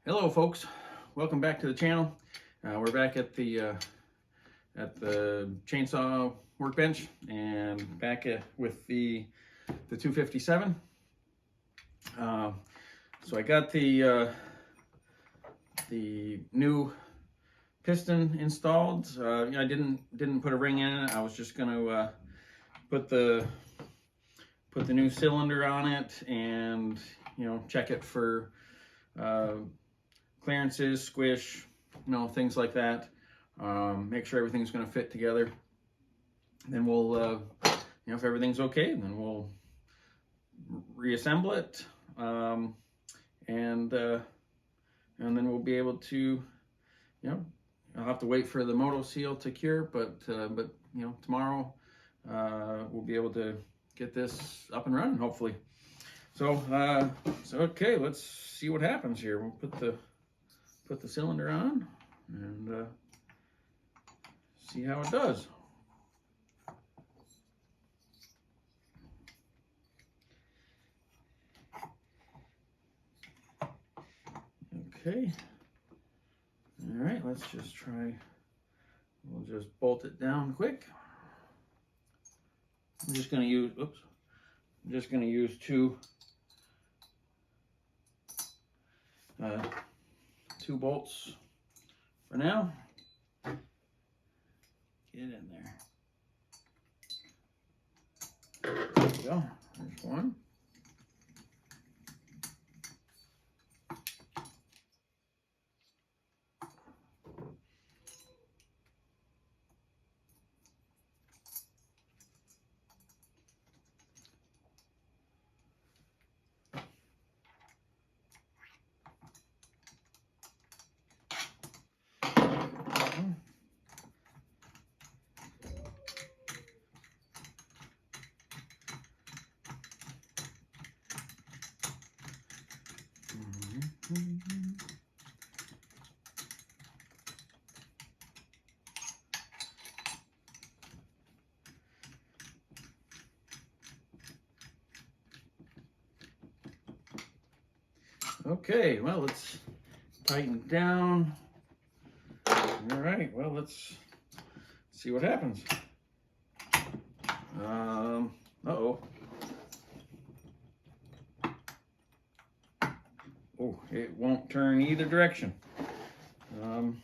Hello folks, welcome back to the channel. We're back at the chainsaw workbench and back with the 257. So I got the new piston installed. I didn't put a ring in it. I was just gonna put the new cylinder on it and check it for clearances, squish, things like that. Make sure everything's going to fit together. Then we'll, if everything's okay, then we'll reassemble it, and then we'll be able to, I'll have to wait for the moto seal to cure, but tomorrow we'll be able to get this up and running, hopefully. So okay, let's see what happens here. We'll put the cylinder on and see how it does. Okay. All right, let's just try. We'll just bolt it down quick. I'm just going to use, I'm just going to use two bolts for now. Get in there. There we go. There's one. Okay, well, let's tighten down. All right, well, let's see what happens. Uh-oh. Oh, it won't turn either direction. Well,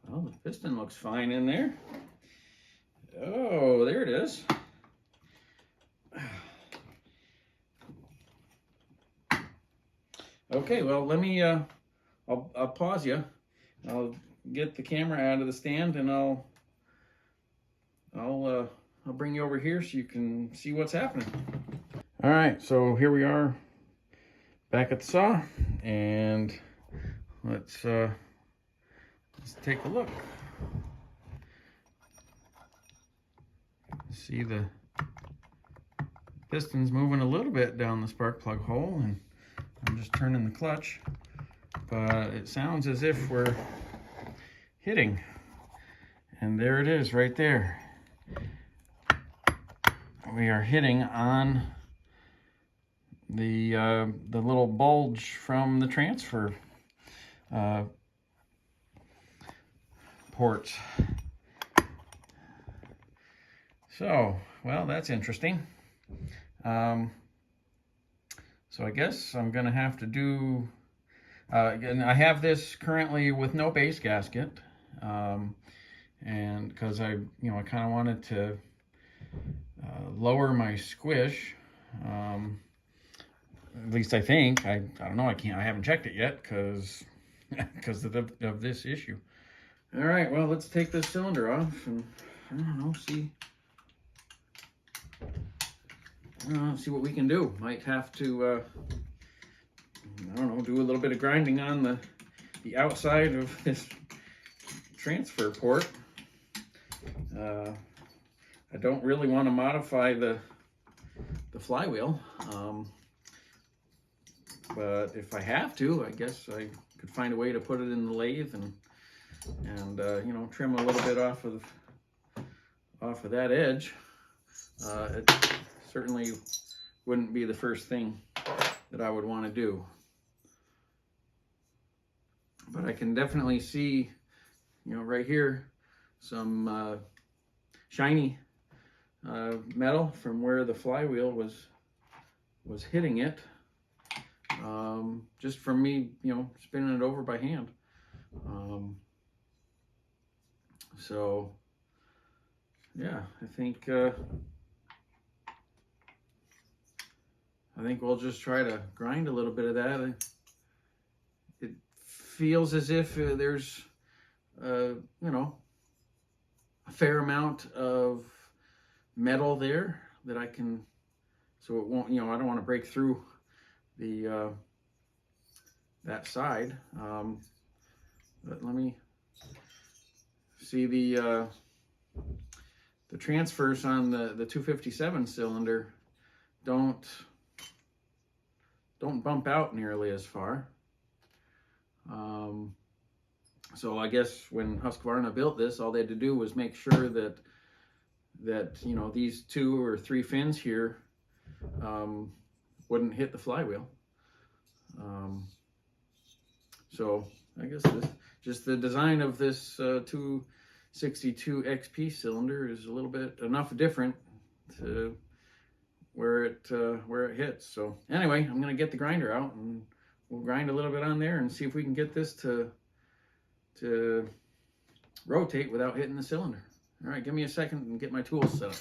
the piston looks fine in there. Oh, there it is. Okay, well, let me, I'll pause you. I'll get the camera out of the stand and I'll bring you over here so you can see what's happening. All right, so here we are back at the saw, and let's take a look. See the piston's moving a little bit down the spark plug hole, and I'm just turning the clutch, but it sounds as if we're hitting, and there it is right there. We are hitting on the little bulge from the transfer ports. So, well, that's interesting. So I guess I'm gonna have to do, again, I have this currently with no base gasket, and because I kind of wanted to lower my squish, at least I think. I don't know, I haven't checked it yet because of this issue. All right, well, let's take this cylinder off and, I don't know, see what we can do. Might have to, I don't know, do a little bit of grinding on the outside of this transfer port. I don't really want to modify the flywheel, but if I have to, I guess I could find a way to put it in the lathe and trim a little bit off of that edge. it certainly wouldn't be the first thing that I would want to do. But I can definitely see, you know, right here, some shiny metal from where the flywheel was hitting it, just from me, you know, spinning it over by hand. So yeah, I think we'll just try to grind a little bit of that. It feels as if there's you know, a fair amount of metal there that I can, so it won't, you know, I don't want to break through the that side. But let me see the transfers on the 257 cylinder don't bump out nearly as far. So I guess when Husqvarna built this, all they had to do was make sure that you know, these 2 or 3 fins here wouldn't hit the flywheel. So I guess just the design of this 262 XP cylinder is a little bit enough different to where it hits. So anyway, I'm gonna get the grinder out and we'll grind a little bit on there and see if we can get this to rotate without hitting the cylinder. All right, give me a second and get my tools set up.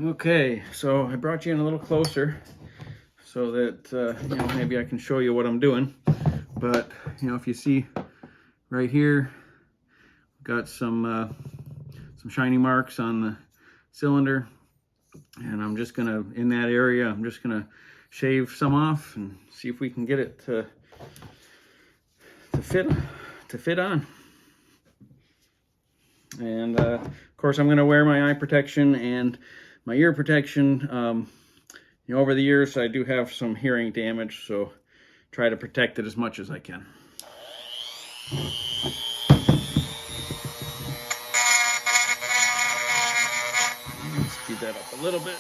Okay, so I brought you in a little closer so that you know, maybe I can show you what I'm doing. But you know, if you see right here, got some shiny marks on the cylinder, and I'm just gonna, in that area, I'm just gonna shave some off and see if we can get it to fit on. And of course, I'm gonna wear my eye protection and my ear protection. You know, over the years, I do have some hearing damage, so try to protect it as much as I can. Let's speed that up a little bit.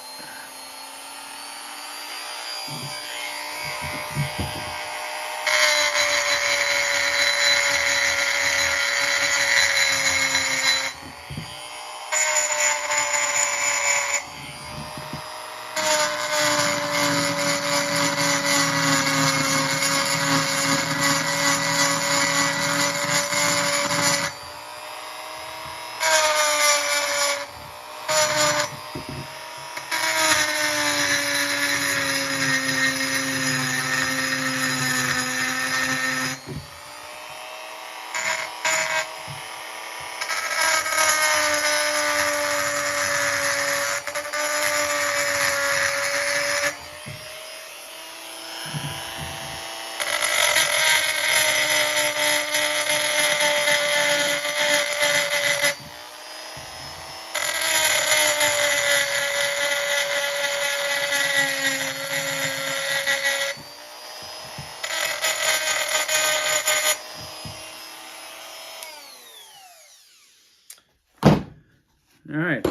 All right,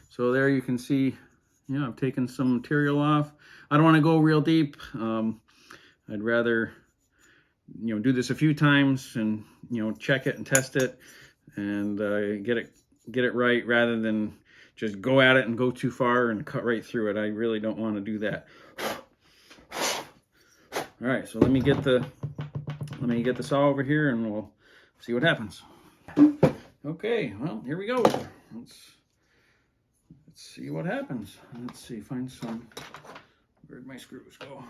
so there you can see, you know, I've taken some material off. I don't want to go real deep. I'd rather, you know, do this a few times and, you know, check it and test it and get it right, rather than just go at it and go too far and cut right through it. I really don't want to do that. All right, so let me get the saw over here and we'll see what happens. Okay, well, here we go. Let's see what happens. Let's see, find some, where'd my screws go?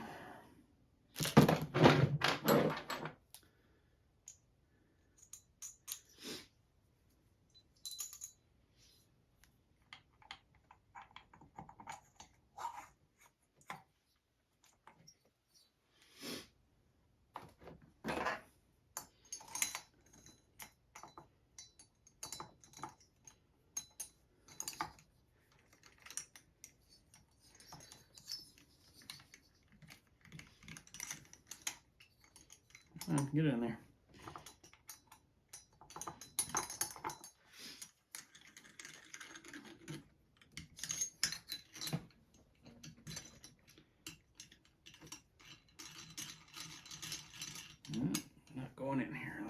Get in there.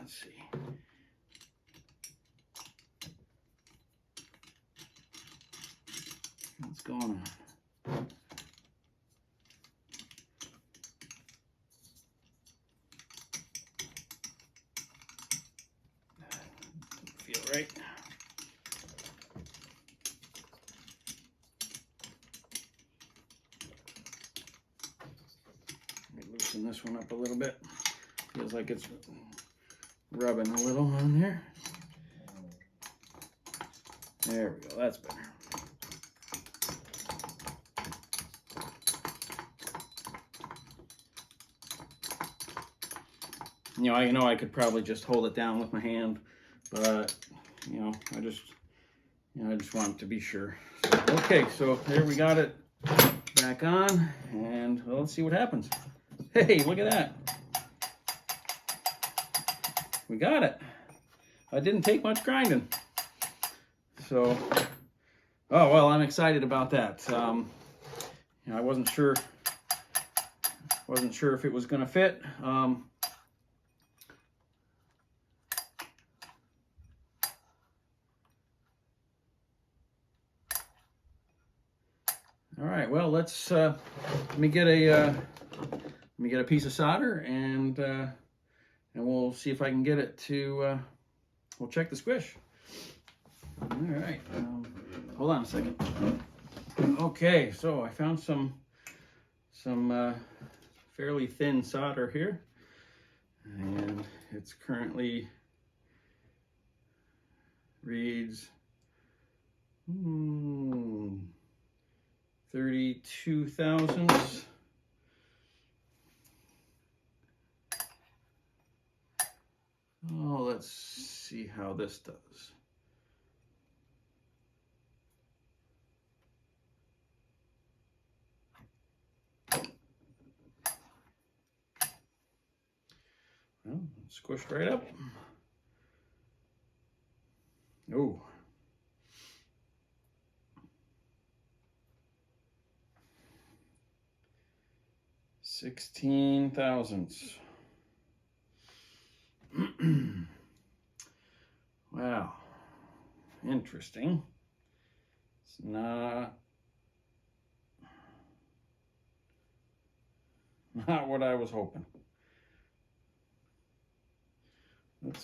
Let's see. What's going on? Doesn't feel right. Let me loosen this one up a little bit. Feels like it's rubbing a little on there. There we go, that's better. I know I could probably just hold it down with my hand, but I just want to be sure. So, okay, so there we got it back on, and well, let's see what happens. Hey, look at that. We got it. I didn't take much grinding. So, oh well, I'm excited about that. I wasn't sure if it was going to fit. All right, well, let's let me get a piece of solder, and we'll see if I can get it to. We'll check the squish. All right, hold on a second. Okay, so I found some fairly thin solder here, and it's currently reads 32 thousandths. Oh, let's see how this does. Well, squished right up. Oh. 16 thousandths. Wow, interesting. It's not what I was hoping. Let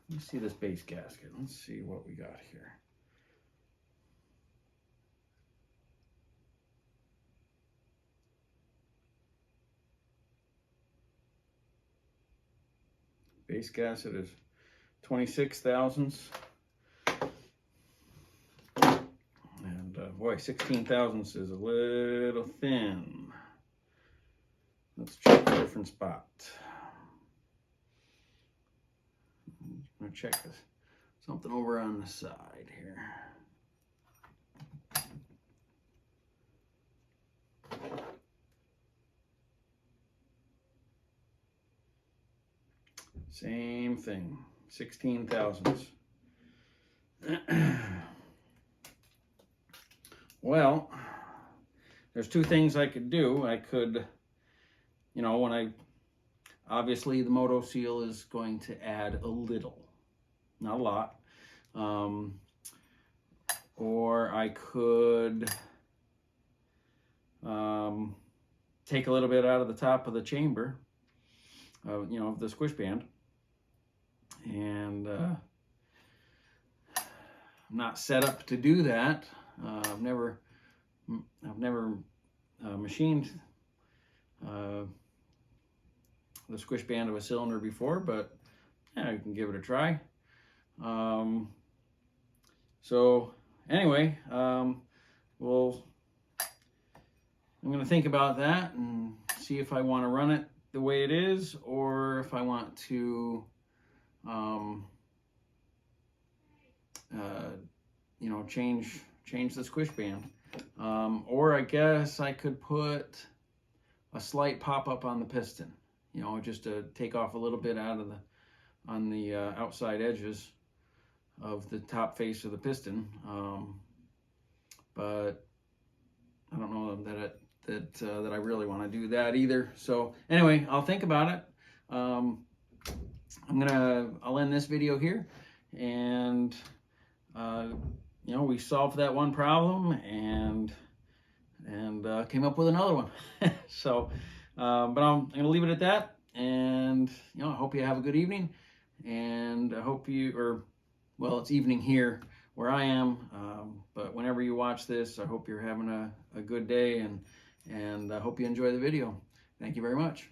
me see this base gasket. Let's see what we got here. Base gasket is 26 thousandths. And boy, 16 thousandths is a little thin. Let's check a different spot. I'm gonna check this. Something over on the side here. Same thing, 16 thousandths. Well, there's two things I could do. I could, obviously the moto seal is going to add a little, not a lot. Or I could take a little bit out of the top of the chamber, of the squish band. And I'm not set up to do that. I've never machined the squish band of a cylinder before, but yeah, I can give it a try. So anyway, I'm going to think about that and see if I want to run it the way it is, or if I want to change the squish band, or I guess I could put a slight pop-up on the piston, just to take off a little bit out of on the outside edges of the top face of the piston, but I don't know that I really want to do that either. So anyway, I'll think about it. I'll end this video here, and you know, we solved that one problem and came up with another one. So, but I'm gonna leave it at that, and you know, I hope you have a good evening, and I hope well, it's evening here where I am, but whenever you watch this, I hope you're having a good day, and I hope you enjoy the video. Thank you very much.